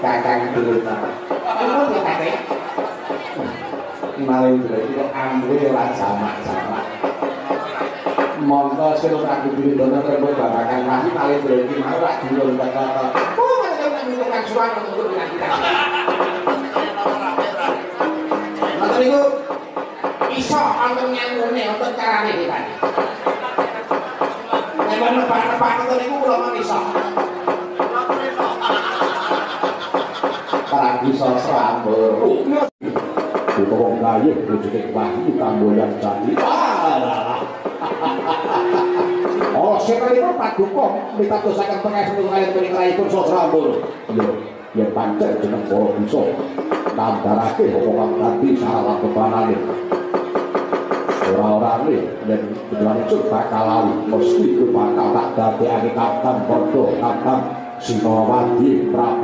Kakang Dulta. Apa ya Kate? Maling berarti kok ambil ora jamak-jamak. Monggo sira Prabu Dirindana trembok babakan masih maling berarti mau rak dulur kata. Oh, kan tukang suara untuk kita. Maka niku iso wonten nyangune wonten carane iki. Nek nebak-nebak ngoten niku kula mawon iso. Prabu Sasra Ambara. Wong kaya bojoke Wahyu Kamboyan Jati. Oh, sekalipun Paduka mitadosaken pangapunten kaliyan pengiraipun Sasra Ambara. Ya pancen jeneng para bisa nandharake apa kang dadi salah bebanane. Ora-orane yen langsung bakal lalu mesti bakal tak dadekake kapan padha kapan Sinawati Prabu